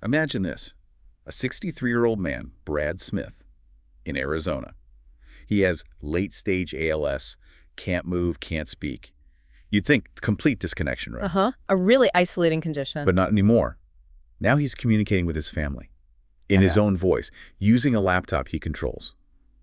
Imagine this. A 63-year-old man, Brad Smith, in Arizona. He has late-stage ALS, can't move, can't speak. You'd think complete disconnection, right? A really isolating condition. But not anymore. Now he's communicating with his family, in his Yeah. own voice, using a laptop he controls,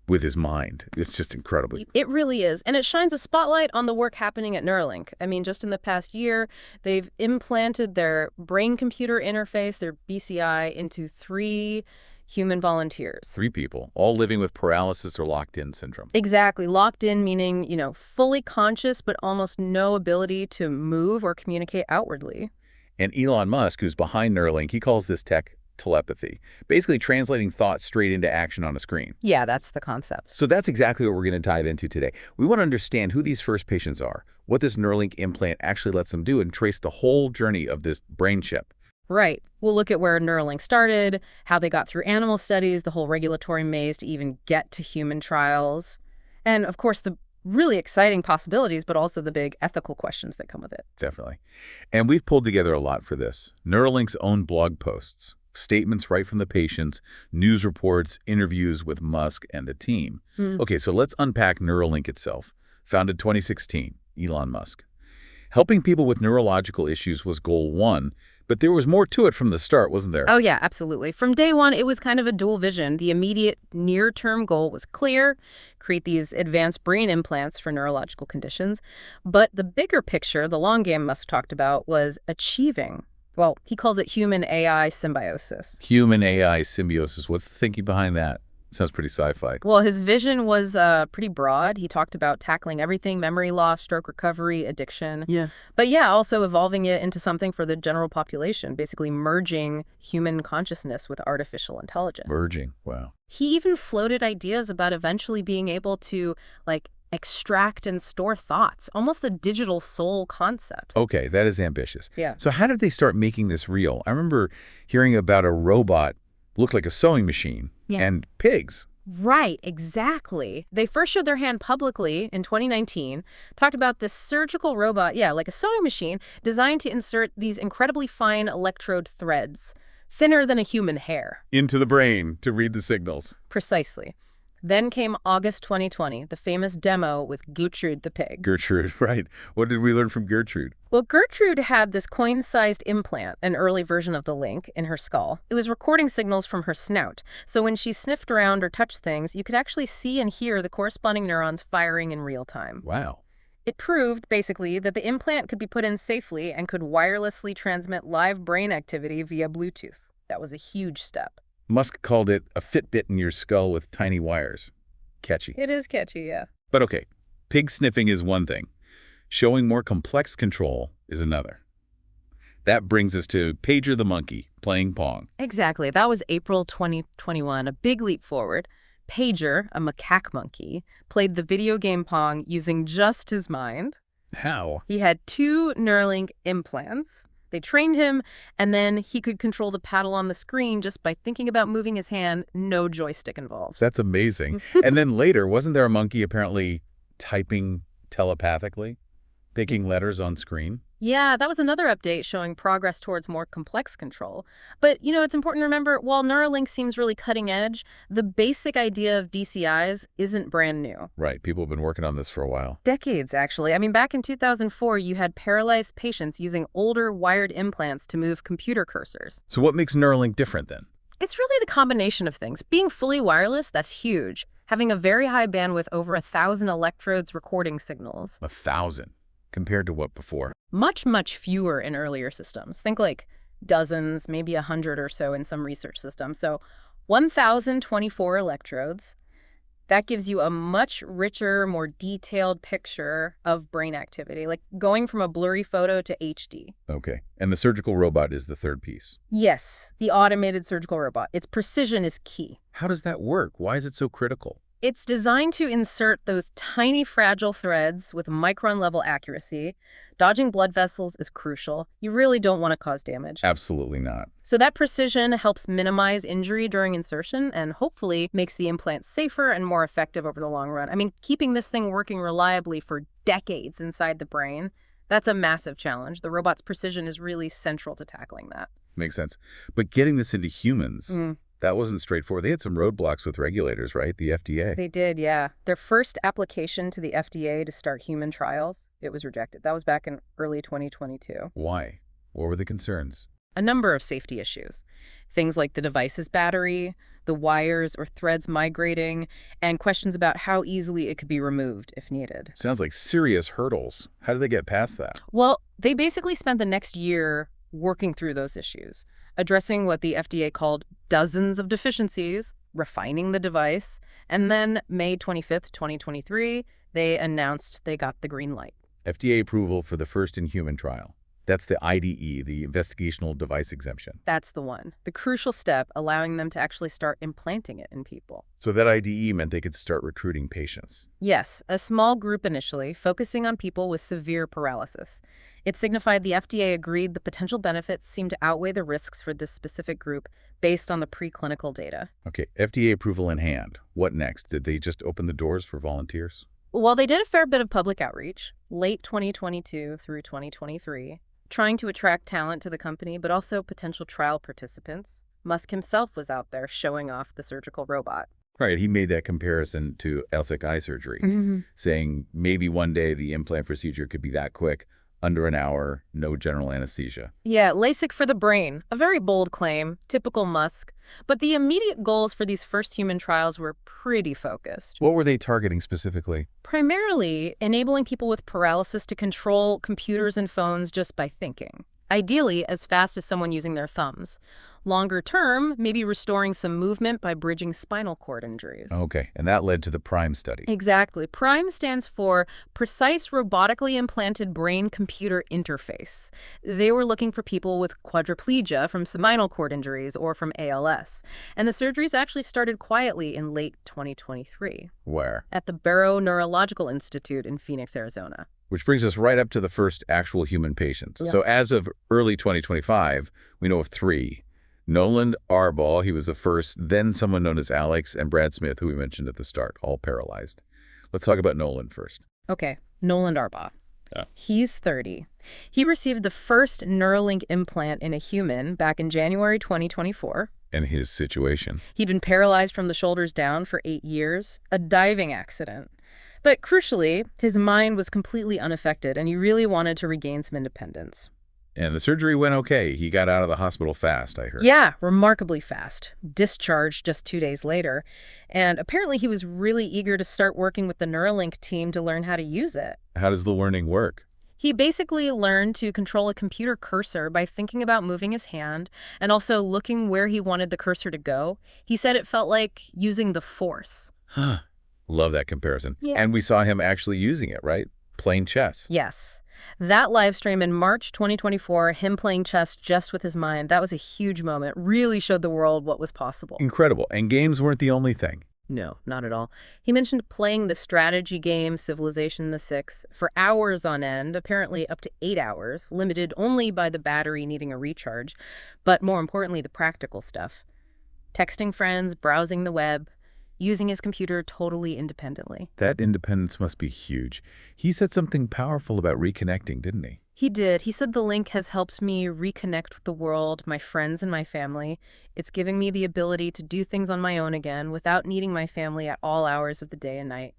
with his mind. It's just incredible. It really is. And it shines a spotlight on the work happening at Neuralink. I mean, just in the past year, they've implanted their brain-computer interface, their BCI, into 3 human volunteers. 3 people, all living with paralysis or locked-in syndrome. Exactly. Locked in, meaning, fully conscious, but almost no ability to move or communicate outwardly. And Elon Musk, who's behind Neuralink, he calls this tech telepathy, basically translating thoughts straight into action on a screen. Yeah, that's the concept. So that's exactly what we're going to dive into today. We want to understand who these first patients are, what this Neuralink implant actually lets them do, and trace the whole journey of this brain chip. Right. We'll look at where Neuralink started, how they got through animal studies, the whole regulatory maze to even get to human trials, and, of course, the really exciting possibilities, but also the big ethical questions that come with it. Definitely. And we've pulled together a lot for this. Neuralink's own blog posts, statements right from the patients, news reports, interviews with Musk and the team. Okay, so let's unpack Neuralink itself. Founded 2016, Elon Musk. Helping people with neurological issues was goal 1, but there was more to it from the start, wasn't there? Oh, yeah, absolutely. From day one, it was kind of a dual vision. The immediate near-term goal was clear, create these advanced brain implants for neurological conditions. But the bigger picture, the long game Musk talked about, was achieving, well, he calls it human-AI symbiosis. Human-AI symbiosis. What's the thinking behind that? Sounds pretty sci-fi. Well, his vision was pretty broad. He talked about tackling everything: memory loss, stroke recovery, addiction. Yeah. But yeah, also evolving it into something for the general population, basically merging human consciousness with artificial intelligence. Merging. Wow. He even floated ideas about eventually being able to, extract and store thoughts, almost a digital soul concept. Okay, that is ambitious. Yeah. So how did they start making this real? I remember hearing about a robot looked like a sewing machine. Yeah. And pigs. Right, exactly. They first showed their hand publicly in 2019, talked about this surgical robot, like a sewing machine, designed to insert these incredibly fine electrode threads, thinner than a human hair. Into the brain to read the signals. Precisely. Then came August 2020, the famous demo with Gertrude the pig. Gertrude, right. What did we learn from Gertrude? Well, Gertrude had this coin-sized implant, an early version of the Link, in her skull. It was recording signals from her snout, so when she sniffed around or touched things, you could actually see and hear the corresponding neurons firing in real time. Wow. It proved, basically, that the implant could be put in safely and could wirelessly transmit live brain activity via Bluetooth. That was a huge step. Musk called it a Fitbit in your skull with tiny wires. Catchy. It is catchy, yeah. But okay, pig sniffing is one thing. Showing more complex control is another. That brings us to Pager the monkey playing Pong. Exactly. That was April 2021, a big leap forward. Pager, a macaque monkey, played the video game Pong using just his mind. How? He had 2 Neuralink implants. They trained him, and then he could control the paddle on the screen just by thinking about moving his hand, no joystick involved. That's amazing. And then later, wasn't there a monkey apparently typing telepathically, picking letters on screen? Yeah, that was another update showing progress towards more complex control. But, it's important to remember, while Neuralink seems really cutting edge, the basic idea of DCIs isn't brand new. Right. People have been working on this for a while. Decades, actually. I mean, back in 2004, you had paralyzed patients using older wired implants to move computer cursors. So what makes Neuralink different then? It's really the combination of things. Being fully wireless, that's huge. Having a very high bandwidth, over 1,000 electrodes recording signals. 1,000. Compared to what before? Much, much fewer in earlier systems. Think like dozens, maybe 100 or so in some research systems. So 1,024 electrodes. That gives you a much richer, more detailed picture of brain activity, like going from a blurry photo to HD. Okay. And the surgical robot is the third piece. Yes, the automated surgical robot. Its precision is key. How does that work? Why is it so critical? It's designed to insert those tiny fragile threads with micron-level accuracy. Dodging blood vessels is crucial. You really don't want to cause damage. Absolutely not. So that precision helps minimize injury during insertion and hopefully makes the implant safer and more effective over the long run. I mean, keeping this thing working reliably for decades inside the brain, that's a massive challenge. The robot's precision is really central to tackling that. Makes sense. But getting this into humans, that wasn't straightforward. They had some roadblocks with regulators, right? The FDA. They did, yeah. Their first application to the FDA to start human trials, it was rejected. That was back in early 2022. Why? What were the concerns? A number of safety issues. Things like the device's battery, the wires or threads migrating, and questions about how easily it could be removed if needed. Sounds like serious hurdles. How did they get past that? Well, they basically spent the next year working through those issues, addressing what the FDA called dozens of deficiencies, refining the device, and then May 25th, 2023, they announced they got the green light. FDA approval for the first in-human trial. That's the IDE, the Investigational Device Exemption. That's the one. The crucial step allowing them to actually start implanting it in people. So that IDE meant they could start recruiting patients. Yes, a small group initially, focusing on people with severe paralysis. It signified the FDA agreed the potential benefits seemed to outweigh the risks for this specific group based on the preclinical data. Okay, FDA approval in hand. What next? Did they just open the doors for volunteers? Well, they did a fair bit of public outreach, late 2022 through 2023, trying to attract talent to the company, but also potential trial participants. Musk himself was out there showing off the surgical robot. Right, he made that comparison to LASIK eye surgery, saying maybe one day the implant procedure could be that quick, under an hour, no general anesthesia. Yeah, LASIK for the brain. A very bold claim, typical Musk. But the immediate goals for these first human trials were pretty focused. What were they targeting specifically? Primarily, enabling people with paralysis to control computers and phones just by thinking. Ideally, as fast as someone using their thumbs. Longer term, maybe restoring some movement by bridging spinal cord injuries. Okay, and that led to the PRIME study. Exactly. PRIME stands for Precise Robotically Implanted Brain-Computer Interface. They were looking for people with quadriplegia from spinal cord injuries or from ALS. And the surgeries actually started quietly in late 2023. Where? At the Barrow Neurological Institute in Phoenix, Arizona. Which brings us right up to the first actual human patients. Yeah. So as of early 2025, we know of 3. Noland Arbaugh, he was the first, then someone known as Alex, and Brad Smith, who we mentioned at the start, all paralyzed. Let's talk about Noland first. Okay, Noland Arbaugh. Yeah. He's 30. He received the first Neuralink implant in a human back in January 2024. And his situation? He'd been paralyzed from the shoulders down for 8 years, a diving accident. But crucially, his mind was completely unaffected, and he really wanted to regain some independence. And the surgery went okay. He got out of the hospital fast, I heard. Yeah, remarkably fast. Discharged just 2 days later. And apparently he was really eager to start working with the Neuralink team to learn how to use it. How does the learning work? He basically learned to control a computer cursor by thinking about moving his hand and also looking where he wanted the cursor to go. He said it felt like using the Force. Huh. Love that comparison. Yeah. And we saw him actually using it, right? Playing chess. Yes. That live stream in March 2024, him playing chess just with his mind, that was a huge moment. Really showed the world what was possible. Incredible. And games weren't the only thing. No, not at all. He mentioned playing the strategy game Civilization VI for hours on end, apparently up to 8 hours, limited only by the battery needing a recharge, but more importantly, the practical stuff. Texting friends, browsing the web, using his computer totally independently. That independence must be huge. He said something powerful about reconnecting, didn't he? He did. He said the link has helped me reconnect with the world, my friends, and my family. It's giving me the ability to do things on my own again without needing my family at all hours of the day and night.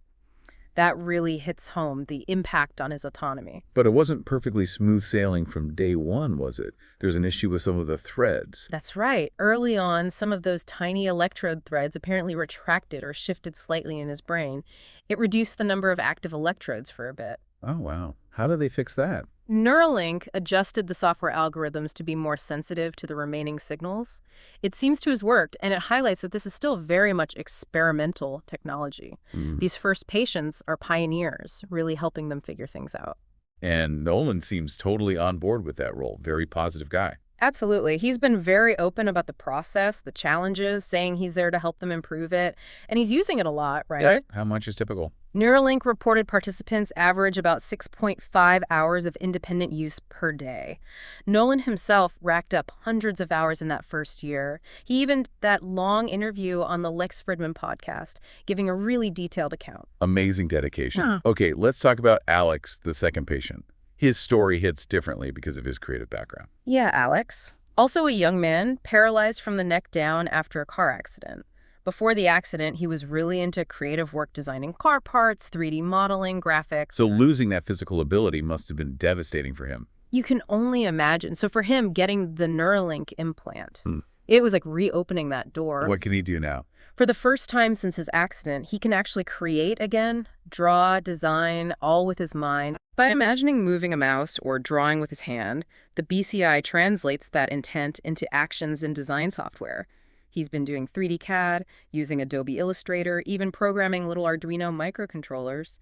That really hits home, the impact on his autonomy. But it wasn't perfectly smooth sailing from day one, was it? There's an issue with some of the threads. That's right. Early on, some of those tiny electrode threads apparently retracted or shifted slightly in his brain. It reduced the number of active electrodes for a bit. Oh, wow. How do they fix that? Neuralink adjusted the software algorithms to be more sensitive to the remaining signals. It seems to have worked, and it highlights that this is still very much experimental technology. These first patients are pioneers, really helping them figure things out. And Noland seems totally on board with that role. Very positive guy. Absolutely. He's been very open about the process, the challenges, saying he's there to help them improve it. And he's using it a lot, right? Yeah. How much is typical? Neuralink reported participants average about 6.5 hours of independent use per day. Noland himself racked up hundreds of hours in that first year. He even did that long interview on the Lex Fridman podcast, giving a really detailed account. Amazing dedication. Okay, let's talk about Alex, the second patient. His story hits differently because of his creative background. Yeah, Alex. Also a young man, paralyzed from the neck down after a car accident. Before the accident, he was really into creative work designing car parts, 3D modeling, graphics. So losing that physical ability must have been devastating for him. You can only imagine. So for him, getting the Neuralink implant, Hmm. it was like reopening that door. What can he do now? For the first time since his accident, he can actually create again, draw, design, all with his mind. By imagining moving a mouse or drawing with his hand, the BCI translates that intent into actions in design software. He's been doing 3D CAD, using Adobe Illustrator, even programming little Arduino microcontrollers,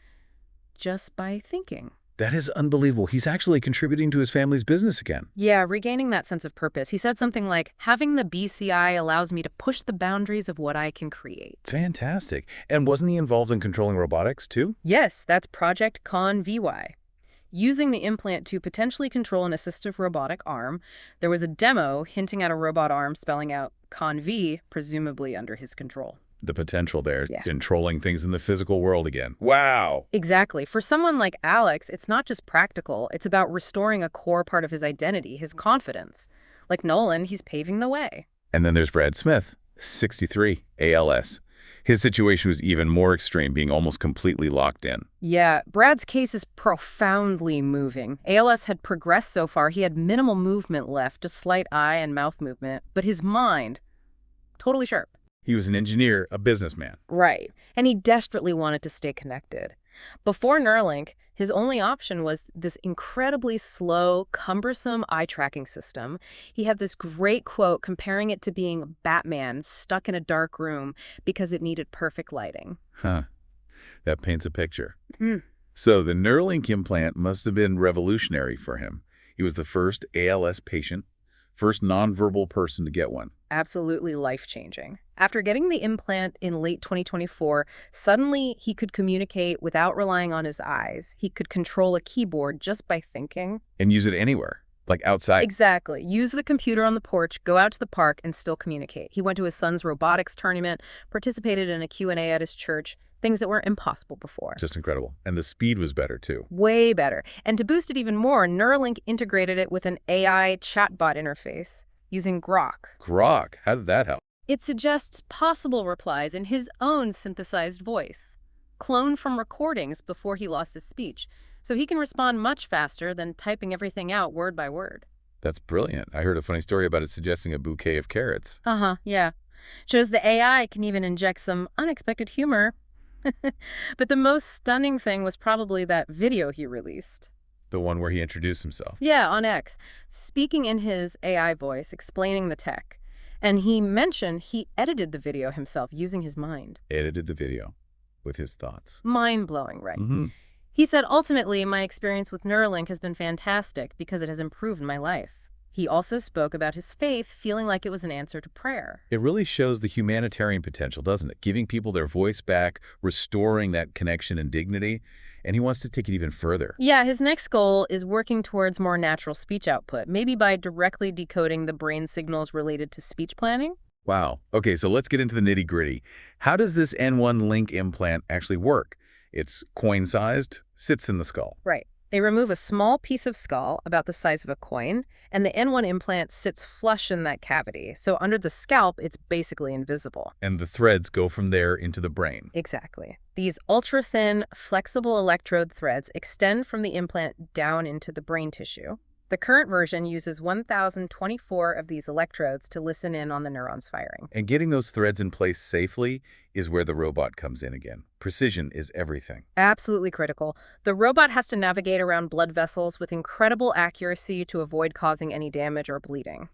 just by thinking. That is unbelievable. He's actually contributing to his family's business again. Yeah, regaining that sense of purpose. He said something like, having the BCI allows me to push the boundaries of what I can create. Fantastic. And wasn't he involved in controlling robotics, too? Yes, that's Project Con-VY. Using the implant to potentially control an assistive robotic arm, there was a demo hinting at a robot arm spelling out Con-V, presumably under his control. The potential there, Yeah. controlling things in the physical world again. Wow. Exactly. For someone like Alex, it's not just practical. It's about restoring a core part of his identity, his confidence. Like Nolan, he's paving the way. And then there's Brad Smith, 63, ALS. His situation was even more extreme, being almost completely locked in. Yeah, Brad's case is profoundly moving. ALS had progressed so far, he had minimal movement left, just slight eye and mouth movement. But his mind, totally sharp. He was an engineer, a businessman. Right. And he desperately wanted to stay connected. Before Neuralink, his only option was this incredibly slow, cumbersome eye tracking system. He had this great quote comparing it to being Batman stuck in a dark room because it needed perfect lighting. Huh. That paints a picture. Mm. So the Neuralink implant must have been revolutionary for him. He was the first ALS patient, first nonverbal person to get one. Absolutely life-changing. After getting the implant in late 2024, suddenly he could communicate without relying on his eyes. He could control a keyboard just by thinking. And use it anywhere, like outside. Exactly. Use the computer on the porch, go out to the park, and still communicate. He went to his son's robotics tournament, participated in a Q&A at his church, things that were impossible before. Just incredible. And the speed was better, too. Way better. And to boost it even more, Neuralink integrated it with an AI chatbot interface using Grok. Grok, how did that help? It suggests possible replies in his own synthesized voice, cloned from recordings before he lost his speech, so he can respond much faster than typing everything out word by word. That's brilliant. I heard a funny story about it suggesting a bouquet of carrots. Yeah. Shows the AI can even inject some unexpected humor. But the most stunning thing was probably that video he released. The one where he introduced himself. Yeah, on X, speaking in his AI voice, explaining the tech. And he mentioned he edited the video himself using his mind. Edited the video with his thoughts. Mind-blowing, right? Mm-hmm. He said, ultimately, my experience with Neuralink has been fantastic because it has improved my life. He also spoke about his faith, feeling like it was an answer to prayer. It really shows the humanitarian potential, doesn't it? Giving people their voice back, restoring that connection and dignity. And he wants to take it even further. Yeah, his next goal is working towards more natural speech output, maybe by directly decoding the brain signals related to speech planning. Wow. Okay, so let's get into the nitty-gritty. How does this N1 Link implant actually work? It's coin-sized, sits in the skull. Right. They remove a small piece of skull, about the size of a coin, and the N1 implant sits flush in that cavity. So under the scalp, it's basically invisible. And the threads go from there into the brain. Exactly. These ultra-thin, flexible electrode threads extend from the implant down into the brain tissue. The current version uses 1,024 of these electrodes to listen in on the neurons firing. And getting those threads in place safely is where the robot comes in again. Precision is everything. Absolutely critical. The robot has to navigate around blood vessels with incredible accuracy to avoid causing any damage or bleeding.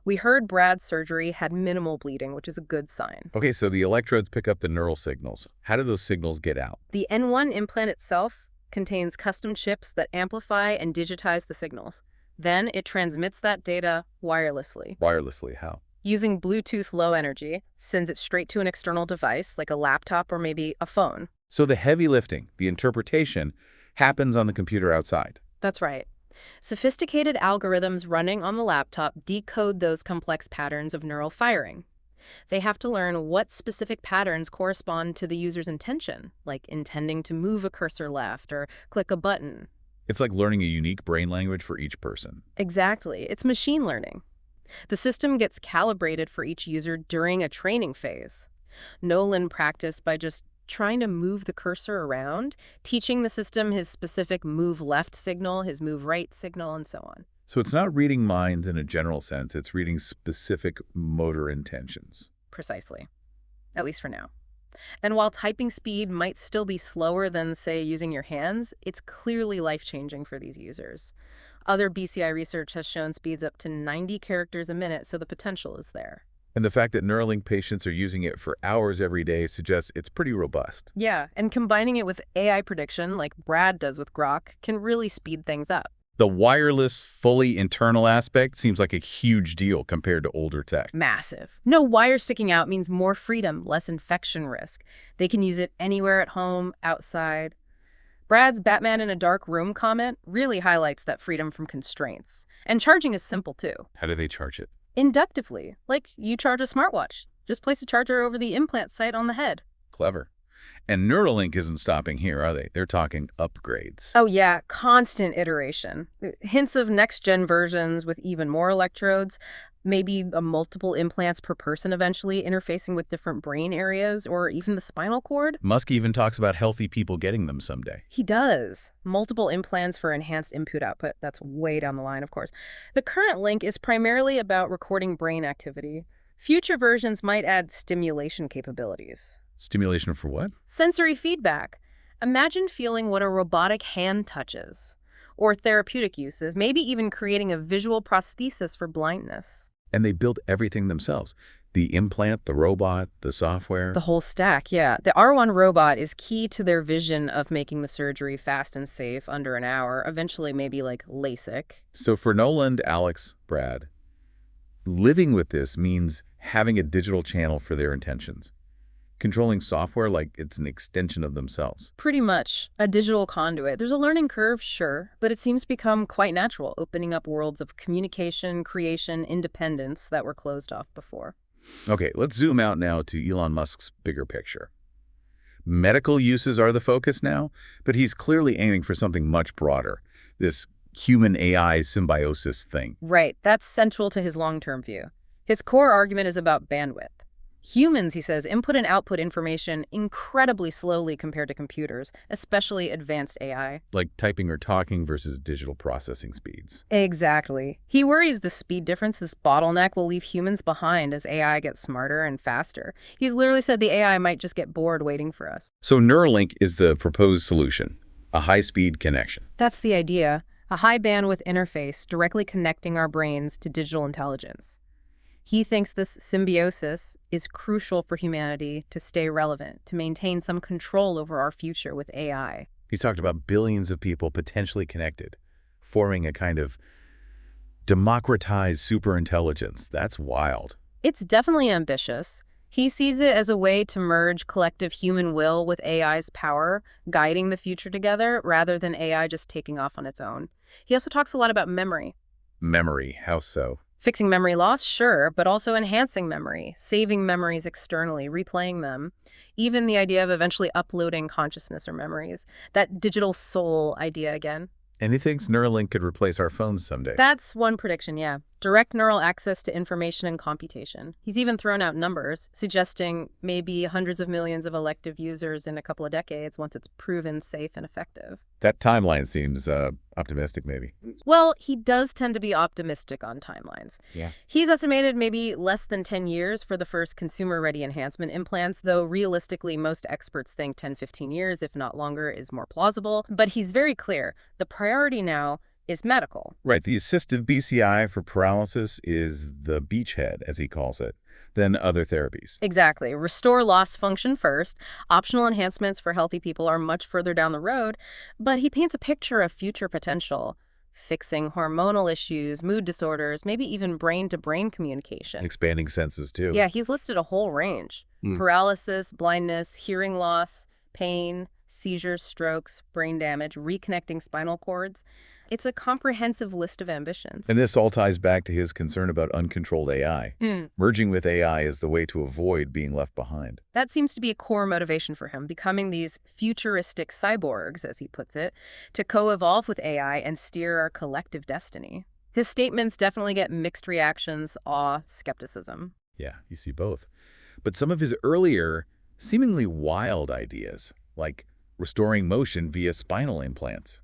We heard Brad's surgery had minimal bleeding, which is a good sign. Okay, so the electrodes pick up the neural signals. How do those signals get out? The N1 implant itself contains custom chips that amplify and digitize the signals. Then it transmits that data wirelessly. Wirelessly, how? Using Bluetooth Low Energy, sends it straight to an external device, like a laptop or maybe a phone. So the heavy lifting, the interpretation, happens on the computer outside. That's right. Sophisticated algorithms running on the laptop decode those complex patterns of neural firing. They have to learn what specific patterns correspond to the user's intention, like intending to move a cursor left or click a button. It's like learning a unique brain language for each person. Exactly. It's machine learning. The system gets calibrated for each user during a training phase. Noland practiced by just trying to move the cursor around, teaching the system his specific move left signal, his move right signal, and so on. So it's not reading minds in a general sense, it's reading specific motor intentions. Precisely. At least for now. And while typing speed might still be slower than, say, using your hands, it's clearly life-changing for these users. Other BCI research has shown speeds up to 90 characters a minute, so the potential is there. And the fact that Neuralink patients are using it for hours every day suggests it's pretty robust. Yeah, and combining it with AI prediction, like Brad does with Grok, can really speed things up. The wireless, fully internal aspect seems like a huge deal compared to older tech. Massive. No wire sticking out means more freedom, less infection risk. They can use it anywhere at home, outside. Brad's Batman in a dark room comment really highlights that freedom from constraints. And charging is simple, too. How do they charge it? Inductively, like you charge a smartwatch. Just place a charger over the implant site on the head. Clever. And Neuralink isn't stopping here, are they? They're talking upgrades. Oh yeah, constant iteration. Hints of next-gen versions with even more electrodes, maybe multiple implants per person eventually, interfacing with different brain areas or even the spinal cord. Musk even talks about healthy people getting them someday. He does. Multiple implants for enhanced input-output. That's way down the line, of course. The current link is primarily about recording brain activity. Future versions might add stimulation capabilities. Stimulation for what? Sensory feedback. Imagine feeling what a robotic hand touches. Or therapeutic uses, maybe even creating a visual prosthesis for blindness. And they build everything themselves. The implant, the robot, the software. The whole stack, yeah. The R1 robot is key to their vision of making the surgery fast and safe under an hour, eventually maybe like LASIK. So for Noland, Alex, Brad, living with this means having a digital channel for their intentions. Controlling software like it's an extension of themselves. Pretty much. A digital conduit. There's a learning curve, sure, but it seems to become quite natural, opening up worlds of communication, creation, independence that were closed off before. Okay, let's zoom out now to Elon Musk's bigger picture. Medical uses are the focus now, but he's clearly aiming for something much broader, this human-AI symbiosis thing. Right, that's central to his long-term view. His core argument is about bandwidth. Humans, he says, input and output information incredibly slowly compared to computers, especially advanced AI. Like typing or talking versus digital processing speeds. Exactly. He worries the speed difference, this bottleneck, will leave humans behind as AI gets smarter and faster. He's literally said the AI might just get bored waiting for us. So Neuralink is the proposed solution, a high-speed connection. That's the idea, a high-bandwidth interface directly connecting our brains to digital intelligence. He thinks this symbiosis is crucial for humanity to stay relevant, to maintain some control over our future with AI. He's talked about billions of people potentially connected, forming a kind of democratized superintelligence. That's wild. It's definitely ambitious. He sees it as a way to merge collective human will with AI's power, guiding the future together, rather than AI just taking off on its own. He also talks a lot about memory. Memory, how so? Fixing memory loss, sure, but also enhancing memory, saving memories externally, replaying them. Even the idea of eventually uploading consciousness or memories. That digital soul idea again. And he thinks Neuralink could replace our phones someday. That's one prediction, yeah. Direct neural access to information and computation. He's even thrown out numbers, suggesting maybe hundreds of millions of elective users in a couple of decades once it's proven safe and effective. That timeline seems optimistic, maybe. Well, he does tend to be optimistic on timelines. Yeah. He's estimated maybe less than 10 years for the first consumer-ready enhancement implants, though realistically most experts think 10-15 years, if not longer, is more plausible. But he's very clear. The priority now is medical. Right. The assistive BCI for paralysis is the beachhead, as he calls it, then other therapies. Exactly. Restore lost function first. Optional enhancements for healthy people are much further down the road, but he paints a picture of future potential. Fixing hormonal issues, mood disorders, maybe even brain-to-brain communication. Expanding senses, too. Yeah, he's listed a whole range. Paralysis, blindness, hearing loss, pain, seizures, strokes, brain damage, reconnecting spinal cords. It's a comprehensive list of ambitions. And this all ties back to his concern about uncontrolled AI. Merging with AI is the way to avoid being left behind. That seems to be a core motivation for him, becoming these futuristic cyborgs, as he puts it, to co-evolve with AI and steer our collective destiny. His statements definitely get mixed reactions, awe, skepticism. Yeah, you see both. But some of his earlier, seemingly wild ideas, like restoring motion via spinal implants.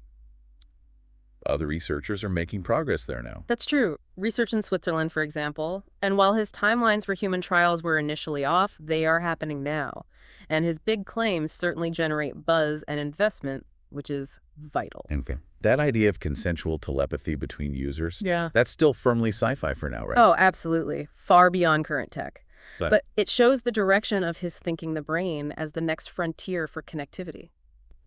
Other researchers are making progress there now. That's true. Research in Switzerland, for example. And while his timelines for human trials were initially off, they are happening now. And his big claims certainly generate buzz and investment, which is vital. Okay. That idea of consensual telepathy between users, Yeah. that's still firmly sci-fi for now, right? Oh, absolutely. Far beyond current tech. But But it shows the direction of his thinking the brain as the next frontier for connectivity.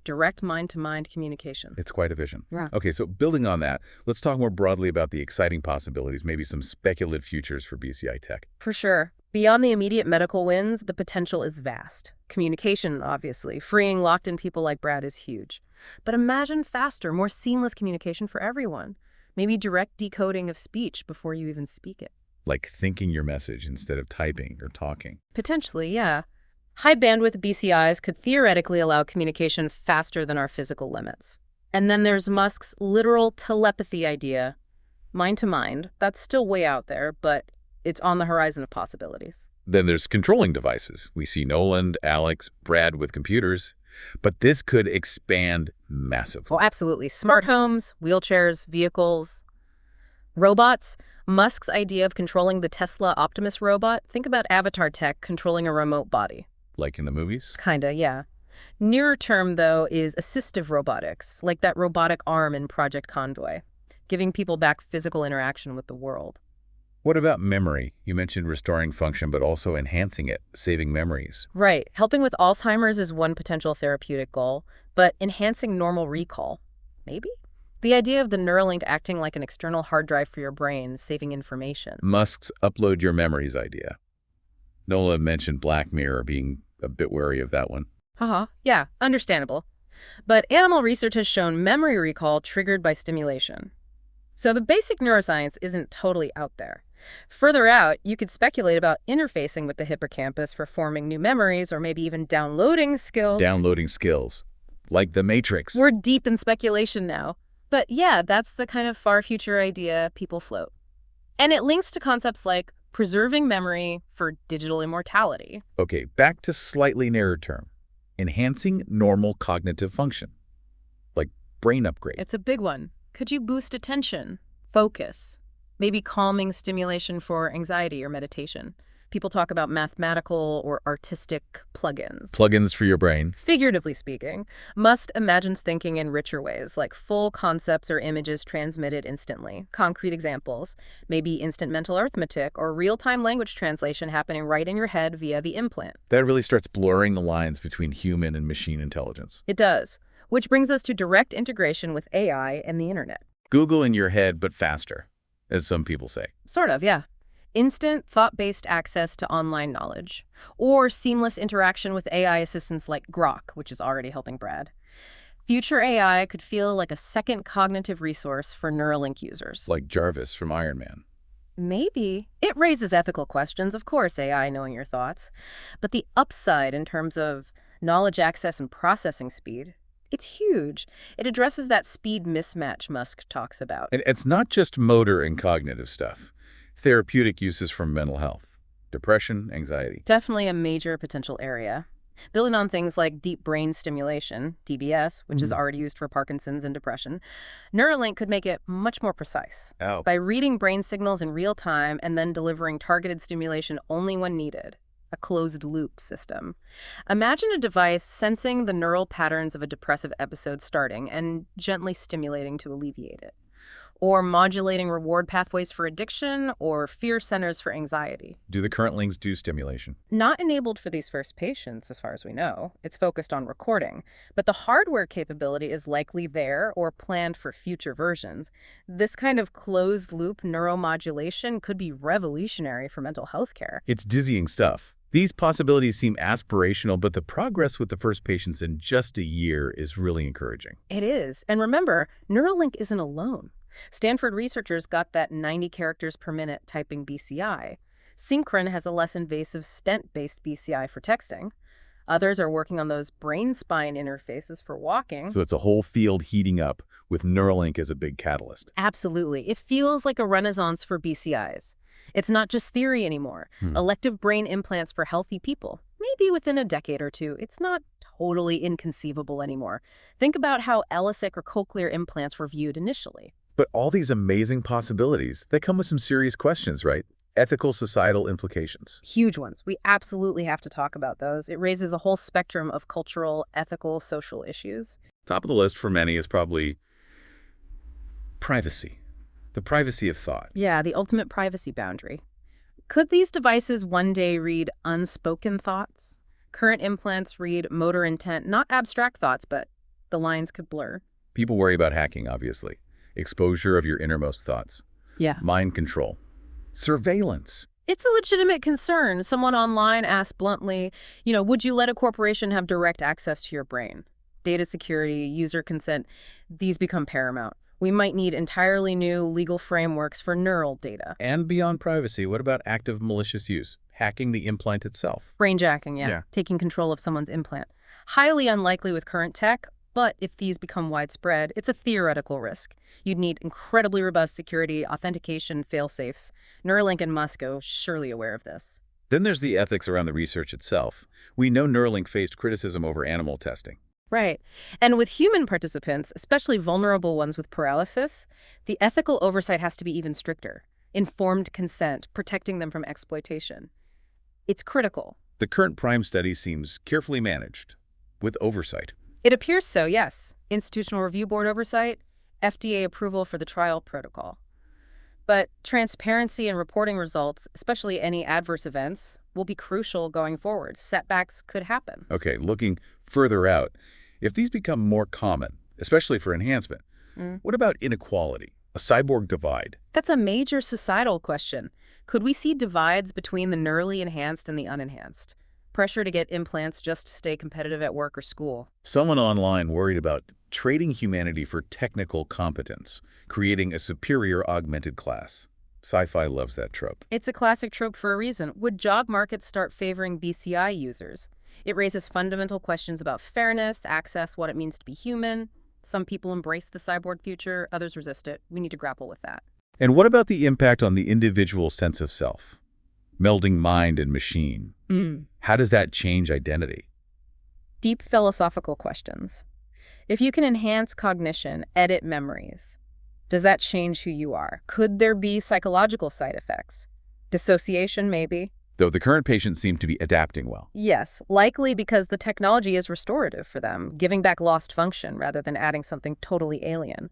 Direct mind-to-mind communication. it's quite a vision. Yeah. Okay, so building on that, let's talk more broadly about the exciting possibilities, maybe some speculative futures for BCI tech. For sure. Beyond the immediate medical wins, the potential is vast. Communication, obviously. Freeing locked-in people like Brad is huge. But imagine faster, more seamless communication for everyone. Maybe direct decoding of speech before you even speak it. Like thinking your message instead of typing or talking. Potentially, yeah. High bandwidth BCIs could theoretically allow communication faster than our physical limits. And then there's Musk's literal telepathy idea. Mind to mind, that's still way out there, but it's on the horizon of possibilities. Then there's controlling devices. We see Noland, Alex, Brad with computers. But this could expand massively. Well, absolutely. Smart homes, wheelchairs, vehicles, robots. Musk's idea of controlling the Tesla Optimus robot, think about avatar tech controlling a remote body. Like in the movies? Kinda, yeah. Nearer term, though, is assistive robotics, like that robotic arm in Project Convoy, giving people back physical interaction with the world. What about memory? You mentioned restoring function, but also enhancing it, saving memories. Right. Helping with Alzheimer's is one potential therapeutic goal, but enhancing normal recall, maybe? The idea of the Neuralink acting like an external hard drive for your brain, saving information. Musk's upload your memories idea. Nola mentioned Black Mirror, being a bit wary of that one. Haha, yeah, understandable. But animal research has shown memory recall triggered by stimulation. So the basic neuroscience isn't totally out there. Further out, you could speculate about interfacing with the hippocampus for forming new memories or maybe even downloading skills. Downloading skills, like the Matrix. We're deep in speculation now. But yeah, that's the kind of far future idea people float. And it links to concepts like preserving memory for digital immortality. Okay, back to slightly narrower term. Enhancing normal cognitive function, like brain upgrade. It's a big one. Could you boost attention, focus, maybe calming stimulation for anxiety or meditation? People talk about mathematical or artistic plugins. Plugins for your brain. Figuratively speaking, Musk imagines thinking in richer ways, like full concepts or images transmitted instantly. Concrete examples, maybe instant mental arithmetic or real-time language translation happening right in your head via the implant. That really starts blurring the lines between human and machine intelligence. It does, which brings us to direct integration with AI and the internet. Google in your head, but faster, as some people say. Sort of, yeah. Instant, thought-based access to online knowledge, or seamless interaction with AI assistants like Grok, which is already helping Brad. Future AI could feel like a second cognitive resource for Neuralink users. Like Jarvis from Iron Man. Maybe. It raises ethical questions, of course, AI knowing your thoughts. But the upside in terms of knowledge access and processing speed, it's huge. It addresses that speed mismatch Musk talks about. And it's not just motor and cognitive stuff. Therapeutic uses for mental health, depression, anxiety. Definitely a major potential area. Building on things like deep brain stimulation, DBS, which is already used for Parkinson's and depression, Neuralink could make it much more precise. Oh. By reading brain signals in real time and then delivering targeted stimulation only when needed. A closed-loop system. Imagine a device sensing the neural patterns of a depressive episode starting and gently stimulating to alleviate it. Or modulating reward pathways for addiction or fear centers for anxiety. Do the current links do stimulation? Not enabled for these first patients, as far as we know. It's focused on recording. But the hardware capability is likely there or planned for future versions. This kind of closed-loop neuromodulation could be revolutionary for mental health care. It's dizzying stuff. These possibilities seem aspirational, but the progress with the first patients in just a year is really encouraging. It is. And remember, Neuralink isn't alone. Stanford researchers got that 90 characters per minute typing BCI. Synchron has a less invasive stent-based BCI for texting. Others are working on those brain-spine interfaces for walking. So it's a whole field heating up with Neuralink as a big catalyst. Absolutely. It feels like a renaissance for BCIs. It's not just theory anymore. Elective brain implants for healthy people. Maybe within a decade or two, it's not totally inconceivable anymore. Think about how LSIC or cochlear implants were viewed initially. But all these amazing possibilities, they come with some serious questions, right? Ethical, societal implications. Huge ones. We absolutely have to talk about those. It raises a whole spectrum of cultural, ethical, social issues. Top of the list for many is probably privacy. The privacy of thought. Yeah, the ultimate privacy boundary. Could these devices one day read unspoken thoughts? Current implants read motor intent, not abstract thoughts, but the lines could blur. People worry about hacking, obviously. Exposure of your innermost thoughts. Yeah. Mind control. Surveillance. It's a legitimate concern. Someone online asked bluntly, would you let a corporation have direct access to your brain? Data security, user consent, these become paramount. We might need entirely new legal frameworks for neural data. And beyond privacy, what about active malicious use? Hacking the implant itself. Brainjacking, Yeah. Taking control of someone's implant. Highly unlikely with current tech, but if these become widespread, it's a theoretical risk. You'd need incredibly robust security, authentication, fail-safes. Neuralink and Musk are surely aware of this. Then there's the ethics around the research itself. We know Neuralink faced criticism over animal testing. Right. And with human participants, especially vulnerable ones with paralysis, the ethical oversight has to be even stricter. Informed consent, protecting them from exploitation. It's critical. The current PRIME study seems carefully managed, with oversight. It appears so, yes. Institutional Review Board oversight, FDA approval for the trial protocol. But transparency in reporting results, especially any adverse events, will be crucial going forward. Setbacks could happen. Okay, looking further out, if these become more common, especially for enhancement, what about inequality, a cyborg divide? That's a major societal question. Could we see divides between the neurally enhanced and the unenhanced? Pressure to get implants just to stay competitive at work or school. Someone online worried about trading humanity for technical competence, creating a superior augmented class. Sci-fi loves that trope. It's a classic trope for a reason. Would job markets start favoring BCI users? It raises fundamental questions about fairness, access, what it means to be human. Some people embrace the cyborg future, others resist it. We need to grapple with that. And what about the impact on the individual sense of self? Melding mind and machine. How does that change identity? Deep philosophical questions. If you can enhance cognition, edit memories, does that change who you are? Could there be psychological side effects? Dissociation, maybe? Though the current patients seem to be adapting well. Yes, likely because the technology is restorative for them, giving back lost function rather than adding something totally alien.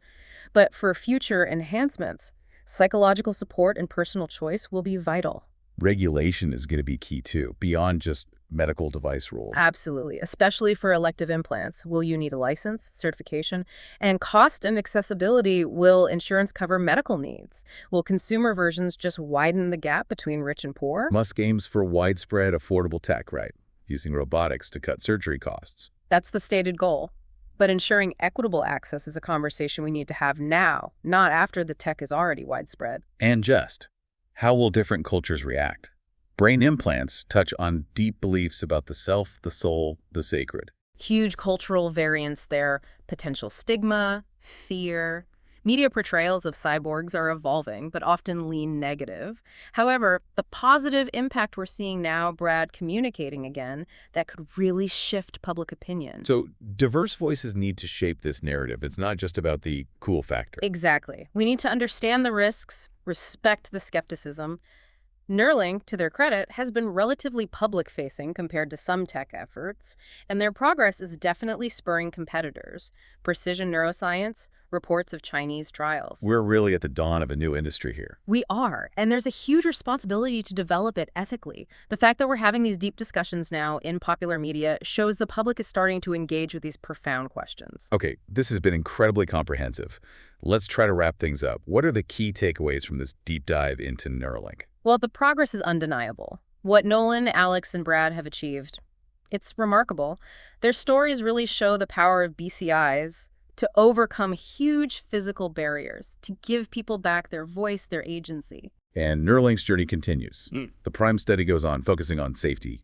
But for future enhancements, psychological support and personal choice will be vital. Regulation is going to be key too, beyond just medical device rules. Absolutely, especially for elective implants. Will you need a license, certification? And cost and accessibility, will insurance cover medical needs? Will consumer versions just widen the gap between rich and poor? Musk aims for widespread affordable tech, right? Using robotics to cut surgery costs. That's the stated goal. But ensuring equitable access is a conversation we need to have now, not after the tech is already widespread. And just, how will different cultures react? Brain implants touch on deep beliefs about the self, the soul, the sacred. Huge cultural variance there, potential stigma, fear. Media portrayals of cyborgs are evolving, but often lean negative. However, the positive impact we're seeing now, Brad, communicating again, that could really shift public opinion. So diverse voices need to shape this narrative. It's not just about the cool factor. Exactly. We need to understand the risks, respect the skepticism. Neuralink, to their credit, has been relatively public-facing compared to some tech efforts, and their progress is definitely spurring competitors. Precision neuroscience, reports of Chinese trials. We're really at the dawn of a new industry here. We are, and there's a huge responsibility to develop it ethically. The fact that we're having these deep discussions now in popular media shows the public is starting to engage with these profound questions. Okay, this has been incredibly comprehensive. Let's try to wrap things up. What are the key takeaways from this deep dive into Neuralink? Well, the progress is undeniable. What Nolan, Alex, and Brad have achieved, it's remarkable. Their stories really show the power of BCIs to overcome huge physical barriers, to give people back their voice, their agency. And Neuralink's journey continues. The PRIME study goes on, focusing on safety,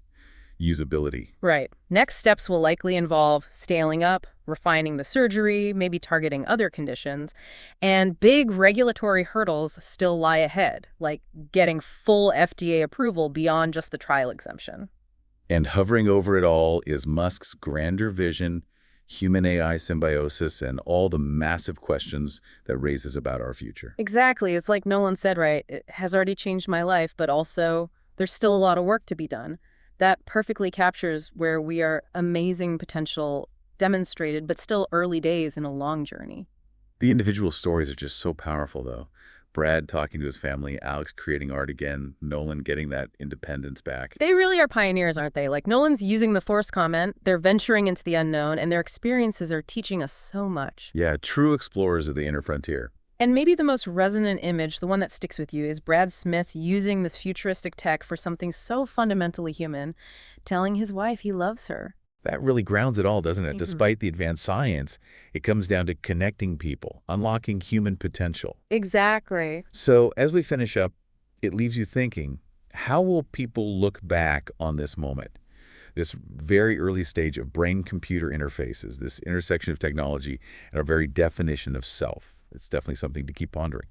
usability. Right. Next steps will likely involve scaling up, refining the surgery, maybe targeting other conditions, and big regulatory hurdles still lie ahead, like getting full FDA approval beyond just the trial exemption. And hovering over it all is Musk's grander vision, human-AI symbiosis, and all the massive questions that raises about our future. Exactly. It's like Nolan said, right? It has already changed my life, but also there's still a lot of work to be done. That perfectly captures where we are amazing potential demonstrated, but still early days in a long journey. The individual stories are just so powerful, though. Brad talking to his family, Alex creating art again, Nolan getting that independence back. They really are pioneers, aren't they? Like Nolan's using the Force comment, they're venturing into the unknown, and their experiences are teaching us so much. Yeah, true explorers of the inner frontier. And maybe the most resonant image, the one that sticks with you, is Brad Smith using this futuristic tech for something so fundamentally human, telling his wife he loves her. That really grounds it all, doesn't it? Mhm. Despite the advanced science, it comes down to connecting people, unlocking human potential. Exactly. So as we finish up, it leaves you thinking, how will people look back on this moment? This very early stage of brain-computer interfaces, this intersection of technology and our very definition of self. It's definitely something to keep pondering.